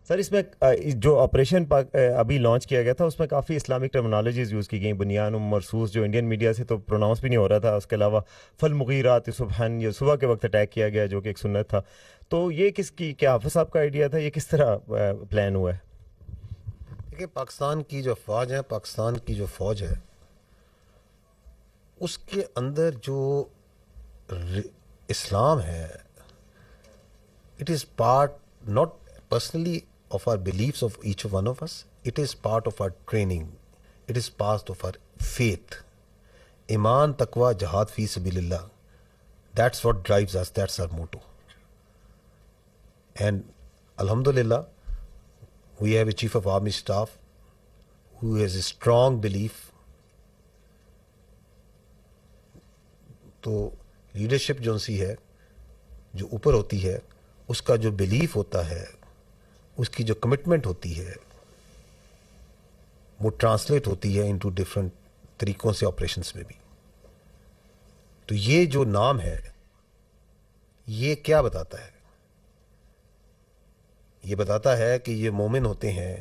سر اس میں جو آپریشن ابھی لانچ کیا گیا تھا اس میں کافی اسلامک ٹرمنالوجیز یوز کی گئیں، بنیان مرصوص، جو انڈین میڈیا سے تو پروناؤنس بھی نہیں ہو رہا تھا، اس کے علاوہ فالمغیرات صبحن، یہ صبح کے وقت اٹیک کیا گیا جو کہ ایک سنت تھا. تو یہ کس کی، کیا حافظ صاحب کا آئیڈیا تھا، یہ کس طرح پلان ہوا ہے؟ دیکھیے پاکستان کی جو فوج ہے اس کے اندر جو اسلام ہے، it is part not personally of our beliefs of each one of us. It is part of our training. It is part of our faith. Iman, taqwa, jihad fi sabilillah. That's what drives us. That's our motto. And alhamdulillah, we have a chief of army staff who has a strong belief. تو leadership جو سی ہے، جو اوپر ہوتی ہے، اس کا جو belief ہوتا ہے، اس کی جو کمٹمنٹ ہوتی ہے، وہ ٹرانسلیٹ ہوتی ہے انٹو ڈفرینٹ طریقوں سے آپریشنس میں بھی. تو یہ جو نام ہے یہ کیا بتاتا ہے؟ یہ بتاتا ہے کہ یہ مومن ہوتے ہیں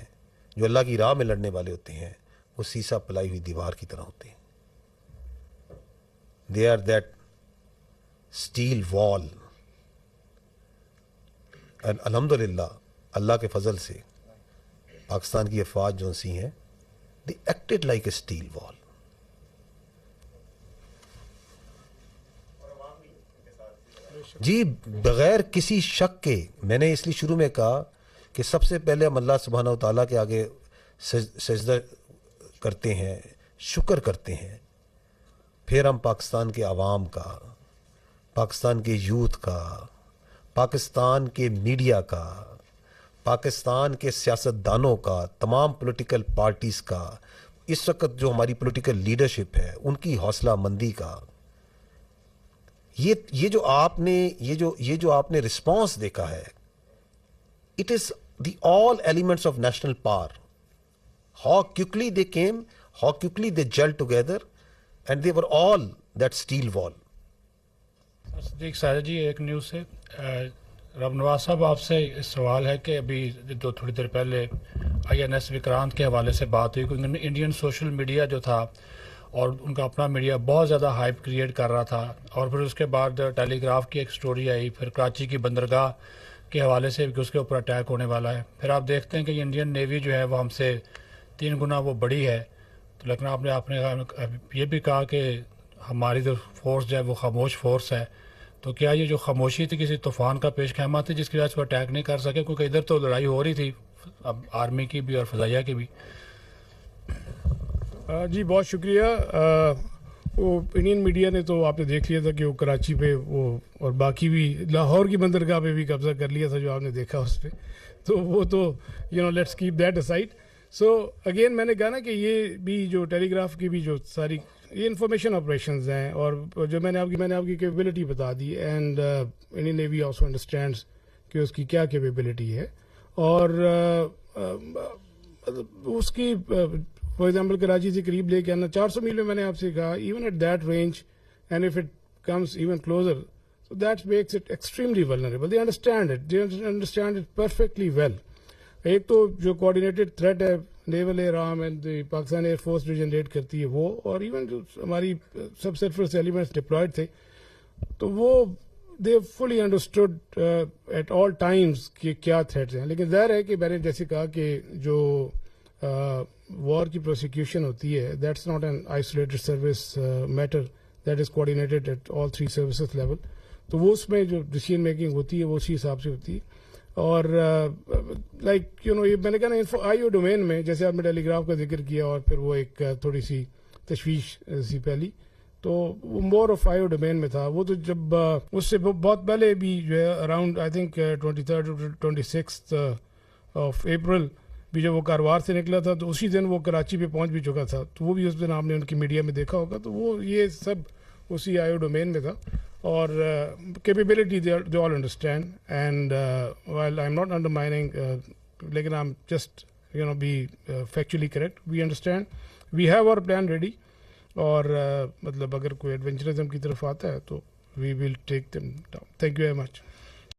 جو اللہ کی راہ میں لڑنے والے ہوتے ہیں، وہ سیسا پلائی ہوئی دیوار کی طرح ہوتے ہیں. دے آر دیٹ اسٹیل وال. اینڈ الحمدللہ اللہ کے فضل سے پاکستان کی افواج جو سی ہیں، دی ایکٹڈ لائک اے اسٹیل وال. جی بغیر کسی شک کے، میں نے اس لیے شروع میں کہا کہ سب سے پہلے ہم اللہ سبحانہ و تعالیٰ کے آگے سجدہ کرتے ہیں، شکر کرتے ہیں، پھر ہم پاکستان کے عوام کا، پاکستان کے یوتھ کا، پاکستان کے میڈیا کا، پاکستان کے سیاستدانوں کا، تمام پولیٹیکل پارٹیز کا، اس وقت جو ہماری پولیٹیکل لیڈرشپ ہے ان کی حوصلہ مندی کا، یہ جو آپ نے رسپانس دیکھا ہے، it is the all elements of national power. How quickly they came, how quickly they gel together, and they were all that steel wall. Siddique Sajid جی، ایک نیوز سے رب نواز صاحب آپ سے اس سوال ہے کہ ابھی جو تھوڑی دیر پہلے INS وکرانت کے حوالے سے بات ہوئی کہ انڈین سوشل میڈیا جو تھا اور ان کا اپنا میڈیا بہت زیادہ ہائپ کریٹ کر رہا تھا، اور پھر اس کے بعد ٹیلی گراف کی ایک سٹوری آئی، پھر کراچی کی بندرگاہ کے حوالے سے کہ اس کے اوپر اٹیک ہونے والا ہے. پھر آپ دیکھتے ہیں کہ انڈین نیوی جو ہے وہ ہم سے 3 گنا وہ بڑی ہے. تو لیکن آپ نے یہ بھی کہا کہ ہماری جو فورس جو ہے وہ خاموش فورس ہے. تو کیا یہ جو خاموشی تھی کسی طوفان کا پیش خیمہ تھی جس کی وجہ سے وہ اٹیک نہیں کر سکے؟ کیونکہ ادھر تو لڑائی ہو رہی تھی اب آرمی کی بھی اور فضائیہ کی بھی. جی بہت شکریہ. وہ انڈین میڈیا نے تو آپ نے دیکھ لیا تھا کہ وہ کراچی پہ وہ اور باقی بھی لاہور کی بندرگاہ پہ بھی قبضہ کر لیا تھا جو آپ نے دیکھا اس پہ. تو وہ تو let's keep that aside. So again میں نے کہا نا کہ یہ بھی جو ٹیلی گراف کی بھی جو ساری یہ انفارمیشن آپریشنز ہیں، اور جو میں نے آپ کی کیپیبلٹی بتا دی، and Indian navy also understands کہ اس کی کیا کیپیبلٹی ہے. اور اس کی فار ایگزامپل کراچی سے قریب لے کے آنا 400 میل میں نے آپ سے کہا، even at that range and if it comes even closer, so that makes it extremely vulnerable. They understand it perfectly well. ایک تو جو کوآرڈینیٹڈ تھریٹ ہے naval air arm and Pakistan air force جو جنریٹ کرتی ہے وہ، اور ایون جو ہماری سب سرفیس ایلیمنٹس ڈپلائڈ تھے، تو وہ دے فلی انڈرسٹوڈ ایٹ آل ٹائمز کہ کیا تھریٹس ہیں. لیکن ظاہر ہے کہ میں نے جیسے کہا کہ جو وار کی پروسیکیوشن ہوتی ہے، that's not an isolated service matter, that is coordinated at all 3 services level. تو وہ اس میں جو ڈیسیژن میکنگ ہوتی ہے وہ اسی حساب سے ہوتی ہے. اور لائک میں نے کہا نا آئی او ڈومین میں، جیسے آپ نے ٹیلی گراف کا ذکر کیا اور پھر وہ ایک تھوڑی سی تشویش سی پہلی، تو وہ more of I O domain میں تھا. وہ تو جب اس سے بہت پہلے بھی جو ہے around I think 23 26 of April بھی جب وہ کاروار سے نکلا تھا تو اسی دن وہ کراچی پہ پہنچ بھی چکا تھا. تو وہ بھی اس دن آپ نے ان کی میڈیا میں دیکھا ہوگا. تو وہ یہ سب اسی آئی او ڈومین میں تھا. اور capability they all understand and while I'm not undermining لیکن I'm just be factually correct. We understand, we have our plan ready. اور مطلب اگر کوئی ایڈونچرزم کی طرف آتا ہے تو we will take them down. Thank you very much.